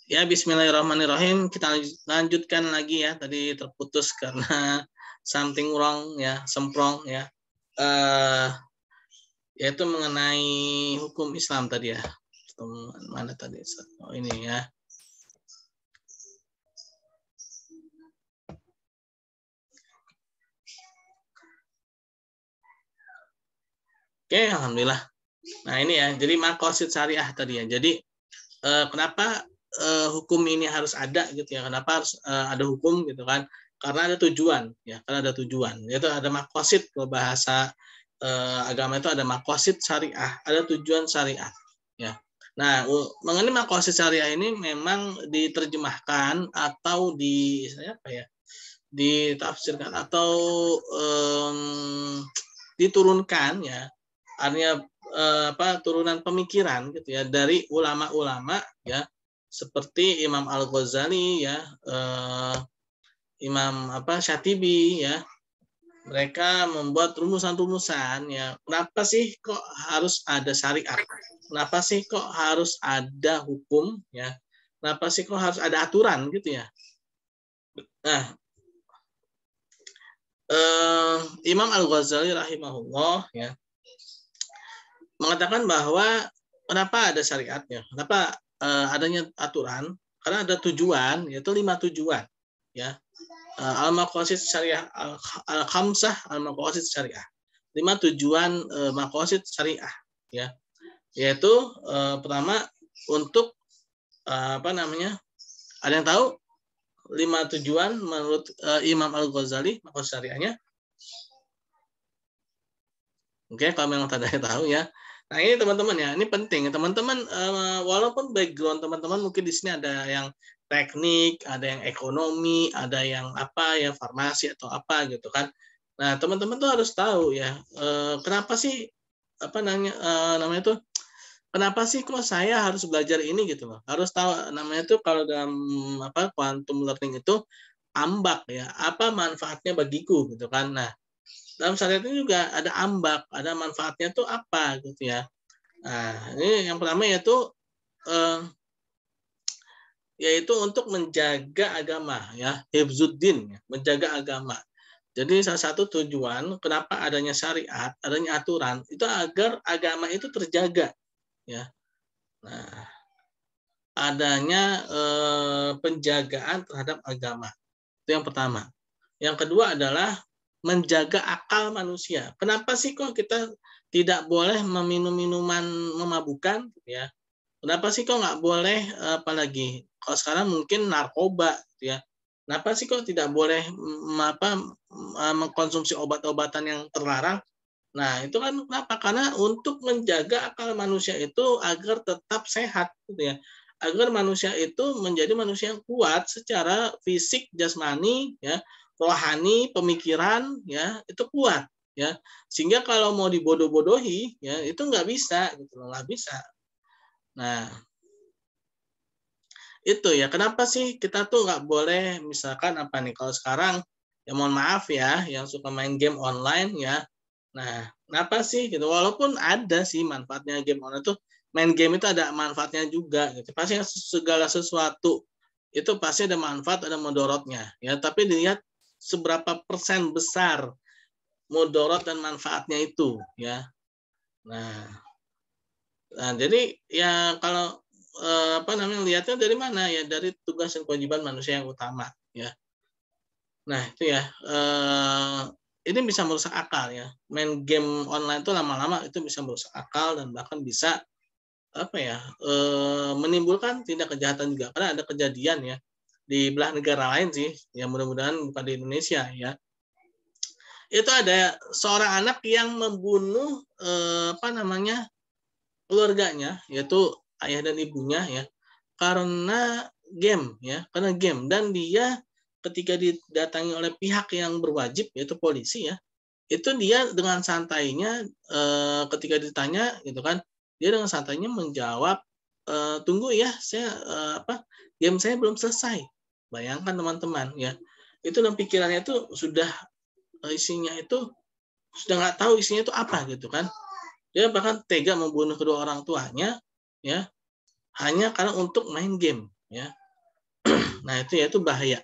Ya, bismillahirrahmanirrahim. Kita lanjutkan lagi ya. Tadi terputus karena something wrong ya, semprong ya. Yaitu mengenai hukum Islam tadi ya. Mana tadi? Oh, ini ya. Oke, alhamdulillah. Nah, ini ya. Jadi maqasid syariah tadi ya. Jadi kenapa hukum ini harus ada gitu ya? Kenapa harus ada hukum gitu kan? Karena ada tujuan ya. Karena ada tujuan. Yaitu ada maqasid, kalau bahasa agama itu ada maqasid syariah, ada tujuan syariah ya. Nah, mengenai maqasid syariah ini memang diterjemahkan atau apa ya? Ditafsirkan atau diturunkan ya. Artinya turunan pemikiran gitu ya dari ulama-ulama ya, seperti Imam Al-Ghazali ya, Imam Syatibi ya. Mereka membuat rumusan-rumusan ya. Kenapa sih kok harus ada syariat? Kenapa sih kok harus ada hukum ya? Kenapa sih kok harus ada aturan gitu ya? Nah, Imam Al-Ghazali rahimahullah ya mengatakan bahwa kenapa ada syariatnya? Kenapa adanya aturan? Karena ada tujuan, yaitu 5 tujuan ya. Al-maqasid syariah al-khamsah al-maqasid syariah. 5 tujuan maqasid syariah ya. Yaitu pertama untuk ada yang tahu 5 tujuan menurut Imam Al-Ghazali maqasid syariahnya? Oke, kalau memang tidak tahu ya. Nah, ini teman-teman ya, ini penting. Teman-teman walaupun background teman-teman mungkin di sini ada yang teknik, ada yang ekonomi, ada yang farmasi atau apa gitu kan. Nah, teman-teman tuh harus tahu ya, kenapa sih namanya tuh kenapa sih kok saya harus belajar ini gitu loh. Harus tahu namanya tuh kalau dalam quantum learning itu ambak ya, apa manfaatnya bagiku gitu kan. Nah, dalam syariat ini juga ada ambak, ada manfaatnya tuh apa gitu ya. Nah, ini yang pertama yaitu untuk menjaga agama ya, hifzuddin, menjaga agama. Jadi salah satu tujuan kenapa adanya syariat, adanya aturan itu agar agama itu terjaga ya. Nah, adanya penjagaan terhadap agama. Itu yang pertama. Yang kedua adalah menjaga akal manusia. Kenapa sih kok kita tidak boleh meminum minuman memabukkan ya? Kenapa sih kok nggak boleh apalagi kalau sekarang mungkin narkoba ya? Kenapa sih kok tidak boleh mengkonsumsi obat-obatan yang terlarang? Nah, itu kan kenapa? Karena untuk menjaga akal manusia itu agar tetap sehat gitu ya. Agar manusia itu menjadi manusia yang kuat secara fisik, jasmani ya, rohani, pemikiran ya, itu kuat ya. Sehingga kalau mau dibodoh-bodohi ya, itu nggak bisa gitu loh, nggak bisa. Nah, itu ya, kenapa sih kita tuh nggak boleh misalkan kalau sekarang ya mohon maaf ya yang suka main game online ya. Nah, kenapa sih gitu? Walaupun ada sih manfaatnya game online itu, main game itu ada manfaatnya juga gitu. Pasti segala sesuatu itu pasti ada manfaat, ada mudorotnya ya. Tapi dilihat seberapa persen besar mudorot dan manfaatnya itu ya. Nah, jadi ya kalau lihatnya dari mana ya, dari tugas dan kewajiban manusia yang utama ya. Nah, itu ya ini bisa merusak akal ya. Main game online itu lama-lama itu bisa merusak akal dan bahkan bisa menimbulkan tindak kejahatan juga, karena ada kejadian ya di belah negara lain sih, ya mudah-mudahan bukan di Indonesia ya. Itu ada seorang anak yang membunuh keluarganya, yaitu ayah dan ibunya ya, karena game ya, karena game. Dan dia ketika didatangi oleh pihak yang berwajib yaitu polisi ya, itu dia dengan santainya ketika ditanya gitu kan, dia dengan santainya menjawab, tunggu ya, saya game saya belum selesai. Bayangkan teman-teman ya, itu dalam pikirannya itu sudah isinya itu sudah nggak tahu isinya itu apa gitu kan. Dia bahkan tega membunuh kedua orang tuanya ya, hanya karena untuk main game ya. Nah, itu bahaya.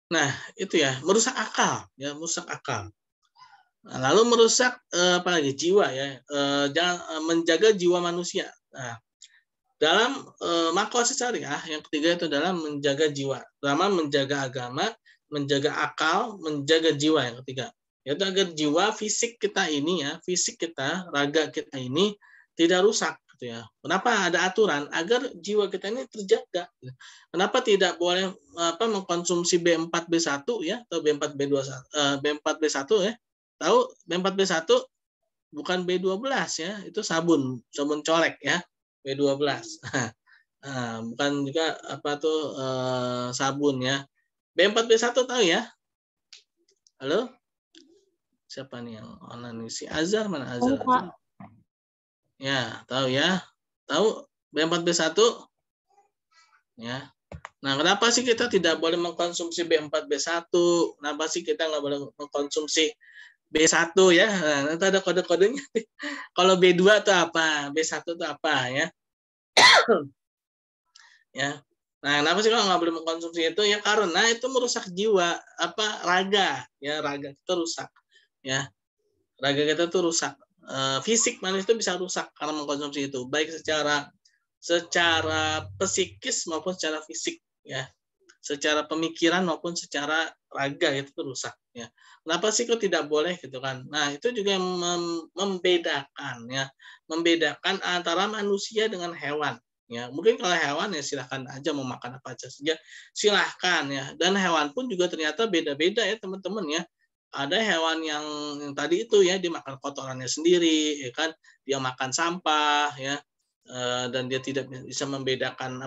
Nah, itu ya, merusak akal, ya, merusak akal. Nah, lalu merusak apalagi jiwa ya, menjaga jiwa manusia. Nah, dalam makosid syariah yang ketiga itu adalah menjaga jiwa, pertama menjaga agama, menjaga akal, menjaga jiwa yang ketiga. Yaitu agar jiwa fisik kita ini ya, fisik kita, raga kita ini tidak rusak gitu ya. Kenapa ada aturan agar jiwa kita ini terjaga? Kenapa tidak boleh mengkonsumsi B4B1 ya atau B4B21 B4B1 ya? Tahu B4B1 bukan B12 ya, itu sabun colek ya, B12. Nah, bukan juga sabun ya. B4B1 tahu ya? Halo? Siapa nih yang online? Si Azhar, mana Azhar? Ya, tahu ya. Tahu B4B1? Ya. Nah, kenapa sih kita tidak boleh mengkonsumsi B4B1? Kenapa sih kita nggak boleh mengkonsumsi B1 ya? Nah, nanti ada kode-kodenya. Kalau B2 itu apa? B1 itu apa ya? Ya. Nah, kenapa sih kalau nggak boleh mengkonsumsi itu? Ya karena itu merusak jiwa, raga, ya raga kita rusak, ya raga kita tuh rusak. Fisik manusia itu bisa rusak karena mengkonsumsi itu, baik secara psikis maupun secara fisik, ya, secara pemikiran maupun secara raga itu tuh rusak, ya. Kenapa sih kok tidak boleh gitu kan? Nah, itu juga yang membedakan, ya, membedakan antara manusia dengan hewan. Ya, mungkin kalau hewan ya silahkan aja mau makan apa aja saja, silahkan ya. Dan hewan pun juga ternyata beda-beda ya teman-teman ya. Ada hewan yang tadi itu ya dia makan kotorannya sendiri, ya kan, dia makan sampah ya, dan dia tidak bisa membedakan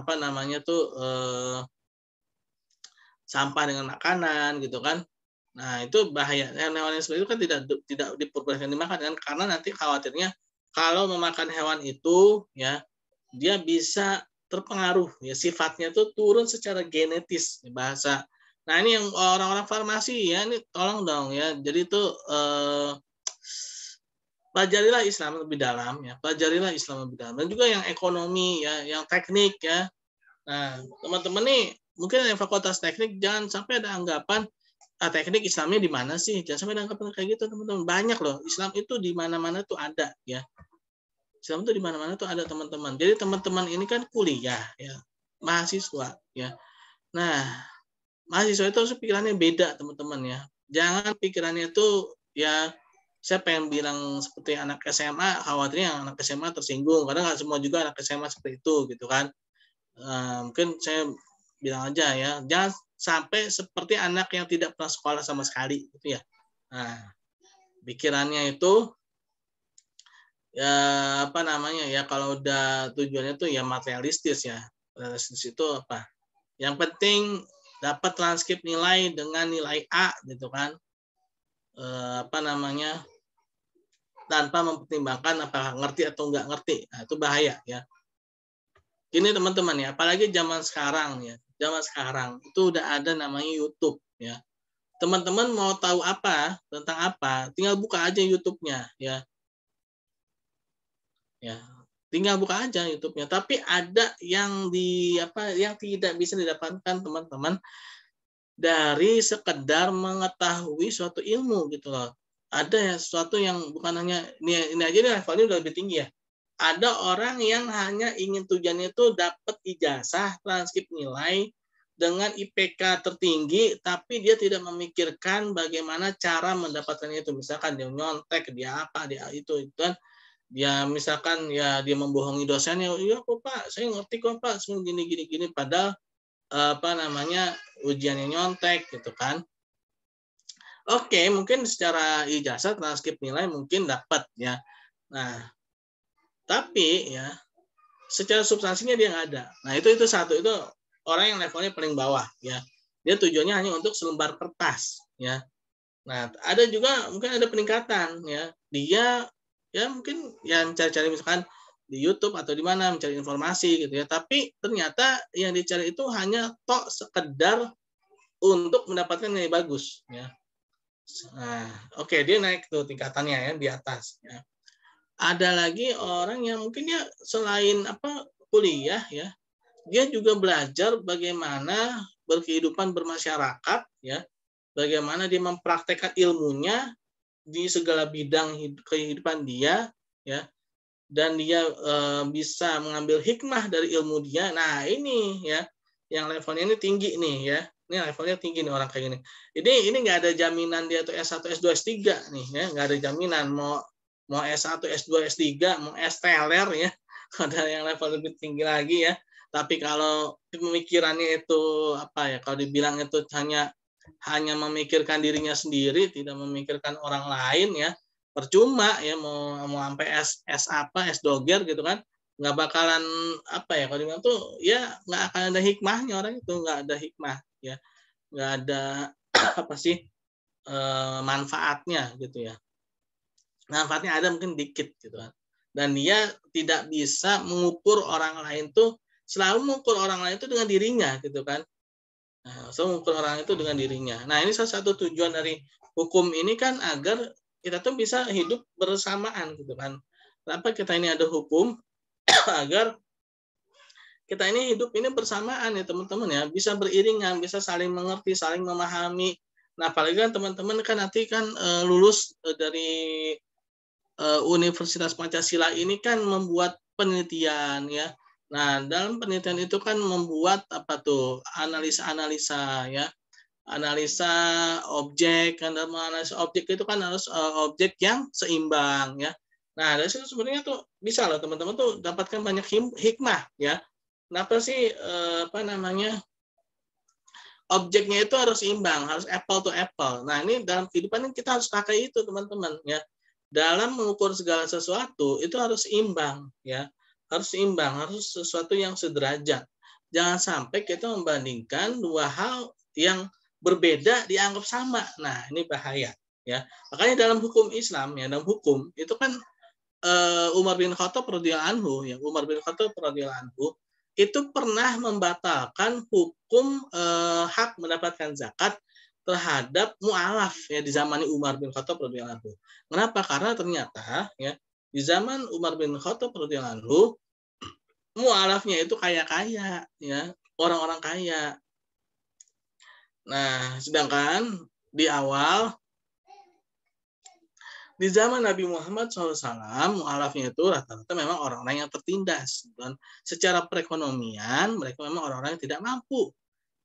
sampah dengan makanan gitu kan. Nah itu bahaya. Hewan yang seperti itu kan tidak diperbolehkan dimakan kan, karena nanti khawatirnya kalau memakan hewan itu ya dia bisa terpengaruh ya sifatnya tuh turun secara genetis bahasa. Nah ini yang orang-orang farmasi ya ini tolong dong ya. Jadi itu pelajarilah Islam lebih dalam ya. Pelajarilah Islam lebih dalam dan juga yang ekonomi ya, yang teknik ya. Nah teman-teman nih mungkin yang fakultas teknik jangan sampai ada anggapan teknik Islamnya di mana sih? Jangan sampai ada anggapan kayak gitu teman-teman. Banyak loh Islam itu di mana-mana tuh ada ya. Islam itu di mana-mana tuh ada teman-teman. Jadi teman-teman ini kan kuliah ya, mahasiswa ya. Nah, mahasiswa itu harus pikirannya beda teman-teman ya. Jangan pikirannya itu ya saya pengen bilang seperti anak SMA, khawatirnya anak SMA tersinggung. Karena nggak semua juga anak SMA seperti itu gitu kan. Mungkin saya bilang aja ya, jangan sampai seperti anak yang tidak pernah sekolah sama sekali gitu ya. Nah, pikirannya itu ya kalau udah tujuannya tuh ya materialistis ya. Materialistis itu apa? Yang penting dapat transkrip nilai dengan nilai A gitu kan. Tanpa mempertimbangkan apakah ngerti atau enggak ngerti. Nah, itu bahaya ya. Gini teman-teman ya, apalagi zaman sekarang ya. Zaman sekarang itu udah ada namanya YouTube ya. Teman-teman mau tahu apa tentang apa, tinggal buka aja YouTube-nya ya. Ya, tinggal buka aja YouTube-nya. Tapi ada yang yang tidak bisa didapatkan teman-teman dari sekedar mengetahui suatu ilmu gitu loh. Ada ya sesuatu yang bukan hanya ini aja nih levelnya udah lebih tinggi ya. Ada orang yang hanya ingin tujuannya itu dapat ijazah, transkrip nilai dengan IPK tertinggi, tapi dia tidak memikirkan bagaimana cara mendapatkan itu. Misalkan dia nyontek, dia apa, dia itu kan. Dia misalkan ya dia membohongi dosennya, iya kok Pak, saya ngerti kok Pak, gini, padahal ujiannya nyontek gitu kan. Oke, mungkin secara ijazah transkrip nilai mungkin dapat ya. Nah, tapi ya secara substansinya dia nggak ada. Nah, itu satu, itu orang yang levelnya paling bawah ya. Dia tujuannya hanya untuk selembar kertas ya. Nah, ada juga mungkin ada peningkatan ya. Dia ya mungkin yang cari-cari misalkan di YouTube atau di mana mencari informasi gitu ya. Tapi ternyata yang dicari itu hanya sekedar untuk mendapatkan nilai bagus ya. Nah, oke, dia naik tuh tingkatannya ya di atas ya. Ada lagi orang yang mungkin ya selain kuliah ya, dia juga belajar bagaimana berkehidupan bermasyarakat, ya, bagaimana dia mempraktekkan ilmunya di segala bidang kehidupan dia, ya, dan dia bisa mengambil hikmah dari ilmu dia. Nah ini ya, yang levelnya ini tinggi nih ya. Ini levelnya tinggi nih orang kayak gini. Ini nggak ada jaminan dia tuh S1, S2, S3 nih ya, nggak ada jaminan mau mau S1, S2, S3, mau S teler ya. Ada yang level lebih tinggi lagi ya. Tapi kalau pemikirannya itu apa ya? Kalau dibilang itu hanya memikirkan dirinya sendiri, tidak memikirkan orang lain ya, percuma ya mau sampai S apa, S doger gitu kan, nggak bakalan apa ya, kalau dibilang tuh ya nggak akan ada hikmahnya orang itu, nggak ada hikmah ya, nggak ada apa sih, manfaatnya gitu ya. Manfaatnya ada mungkin dikit gitu kan. Dan dia tidak bisa mengukur orang lain tuh, selalu mengukur orang lain itu dengan dirinya gitu kan. Nah, selalu mengukur orang itu dengan dirinya. Nah, ini salah satu tujuan dari hukum ini kan agar kita tuh bisa hidup bersamaan gitu kan. Kenapa kita ini ada hukum? Agar kita ini hidup ini bersamaan ya teman-teman ya, bisa beriringan, bisa saling mengerti, saling memahami. Nah, apalagi kan teman-teman kan nanti kan lulus dari Universitas Pancasila ini kan membuat penelitian ya. Nah, dalam penelitian itu kan membuat apa tuh, analisa-analisa ya, analisa objek, kan dalam analisa objek itu kan harus objek yang seimbang ya. Nah, dari situ sebenarnya tuh bisa loh teman-teman tuh dapatkan banyak hikmah ya. Kenapa sih apa namanya, objeknya itu harus imbang, harus apple to apple. Nah, ini dalam kehidupan kita harus pakai itu teman-teman ya. Dalam mengukur segala sesuatu itu harus imbang ya. Harus imbang, harus sesuatu yang sederajat. Jangan sampai kita membandingkan dua hal yang berbeda dianggap sama. Nah, ini bahaya ya. Makanya dalam hukum Islam ya, dalam hukum itu kan Umar bin Khattab radhiyallahu anhu ya, Umar bin Khattab radhiyallahu anhu itu pernah membatalkan hukum hak mendapatkan zakat terhadap mualaf ya di zaman Umar bin Khattab radhiyallahu anhu. Kenapa? Karena ternyata ya di zaman Umar bin Khattab radhiyallahu anhu mualafnya itu kaya-kaya ya, orang-orang kaya. Nah, sedangkan di awal di zaman Nabi Muhammad SAW, mu'alafnya itu rata-rata memang orang-orang yang tertindas. Dan secara perekonomian, mereka memang orang-orang yang tidak mampu.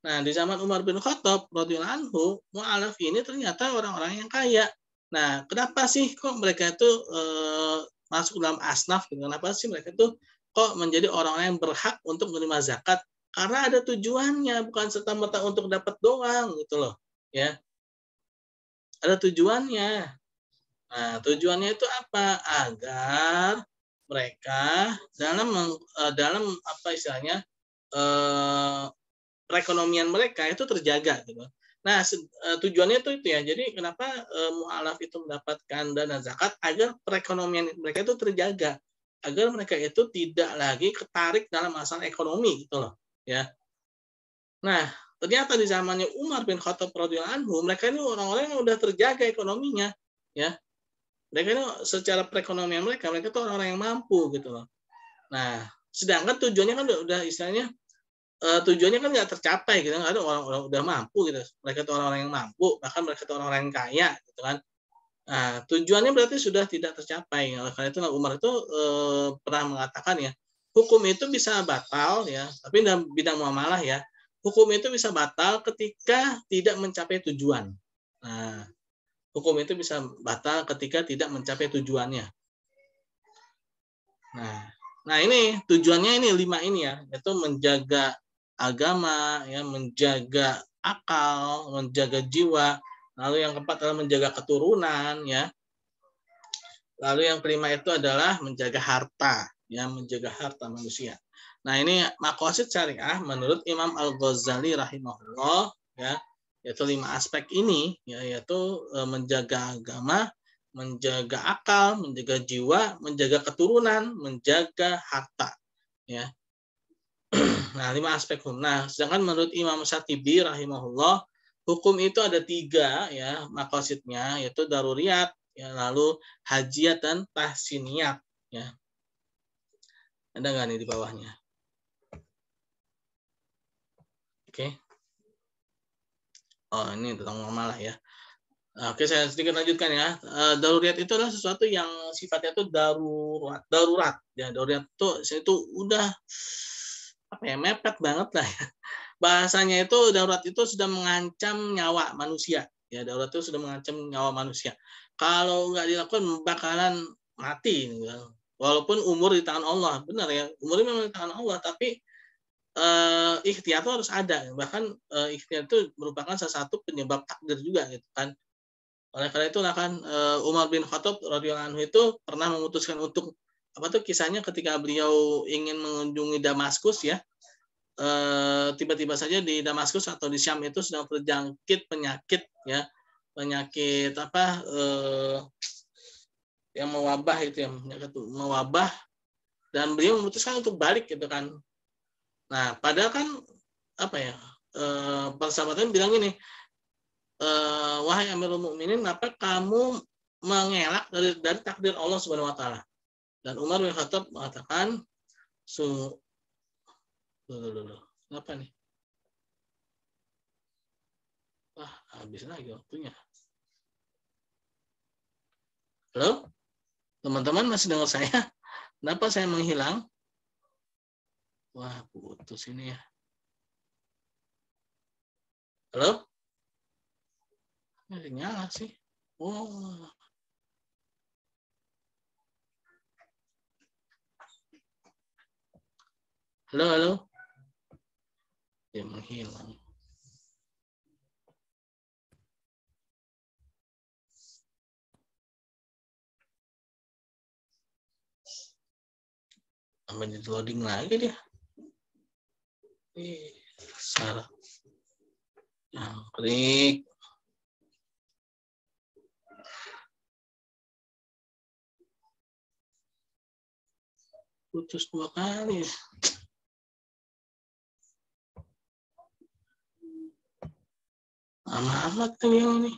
Nah, di zaman Umar bin Khattab, radhiyallahu anhu, mu'alaf ini ternyata orang-orang yang kaya. Nah, kenapa sih kok mereka itu masuk dalam asnaf? Kenapa sih mereka itu kok menjadi orang-orang yang berhak untuk menerima zakat? Karena ada tujuannya, bukan serta-merta untuk dapat doang gitu loh. Ya, ada tujuannya. Nah, tujuannya itu apa? Agar mereka dalam apa istilahnya, perekonomian mereka itu terjaga gitu. Nah, tujuannya itu ya. Jadi kenapa mualaf itu mendapatkan dana zakat agar perekonomian mereka itu terjaga, agar mereka itu tidak lagi ketarik dalam masalah ekonomi gitu loh, ya. Nah, ternyata di zamannya Umar bin Khattab radhiyallahu anhu, mereka ini orang-orang yang udah terjaga ekonominya, ya. Mereka itu secara perekonomian mereka tuh orang-orang yang mampu gitu loh. Nah, sedangkan tujuannya kan udah istilahnya tujuannya kan nggak tercapai gitu, ada orang-orang udah mampu gitu. Mereka tuh orang-orang yang mampu, bahkan mereka tuh orang-orang yang kaya gitu kan. Nah, tujuannya berarti sudah tidak tercapai. Oleh karena itu Umar itu pernah mengatakan ya, hukum itu bisa batal ya, tapi dalam bidang muamalah ya, hukum itu bisa batal ketika tidak mencapai tujuan. Nah, hukum itu bisa batal ketika tidak mencapai tujuannya. Nah ini tujuannya ini 5 ini ya, yaitu menjaga agama, ya, menjaga akal, menjaga jiwa. Lalu yang keempat adalah menjaga keturunan, ya. Lalu yang kelima itu adalah menjaga harta, ya, menjaga harta manusia. Nah ini maqasid syariah menurut Imam Al-Ghazali rahimahullah, ya, yaitu 5 aspek ini, ya, yaitu menjaga agama, menjaga akal, menjaga jiwa, menjaga keturunan, menjaga harta, ya. Nah, 5 aspek hukum. Nah, sedangkan menurut Imam Syatibi rahimahullah, hukum itu ada 3 ya maqasidnya, yaitu daruriyat, ya, lalu hajiyat dan tahsiniyat, ya. Ada nggak nih di bawahnya? Oke. Oh, ini tentang muamalah ya. Oke, saya sedikit lanjutkan ya. Darurat itu adalah sesuatu yang sifatnya itu darurat. Ya, darurat itu udah apa ya, mepet banget lah ya. Bahasanya itu darurat itu sudah mengancam nyawa manusia. Ya, darurat itu sudah mengancam nyawa manusia. Kalau nggak dilakukan bakalan mati. Ya. Walaupun umur di tangan Allah, benar ya. Umurnya memang di tangan Allah, tapi ikhtiar itu harus ada. Bahkan ikhtiar itu merupakan salah satu penyebab takdir juga gitu kan. Oleh karena itu kan Umar bin Khattab radhiyallahu anhu itu pernah memutuskan untuk apa tuh kisahnya ketika beliau ingin mengunjungi Damaskus ya. Tiba-tiba saja di Damaskus atau di Syam itu sedang terjangkit penyakit ya. Penyakit apa yang mewabah itu ya, penyakit mewabah dan beliau memutuskan untuk balik gitu kan. Nah, padahal kan apa ya? Persahabatan bilang ini, wahai Amirul Mukminin, kenapa kamu mengelak dari takdir Allah Subhanahu wa taala? Dan Umar bin Khattab mengatakan, apa nih? Wah, habis lagi waktunya. Halo? Teman-teman masih dengar saya? Kenapa saya menghilang? Wah, putus ini ya. Halo? Nyala sih. Oh. Halo, halo. Dia menghilang. Sampai di loading lagi dia. Salah. Nah, klik. Putus 2 kali. Amat kali yang ini.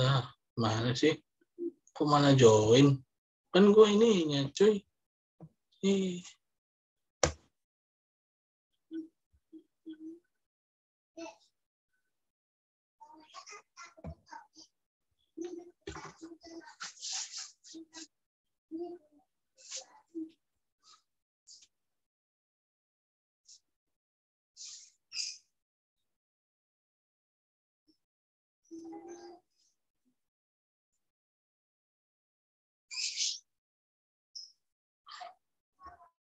Nah, mana sih? Kok mana join? Kan gue ininya, cuy.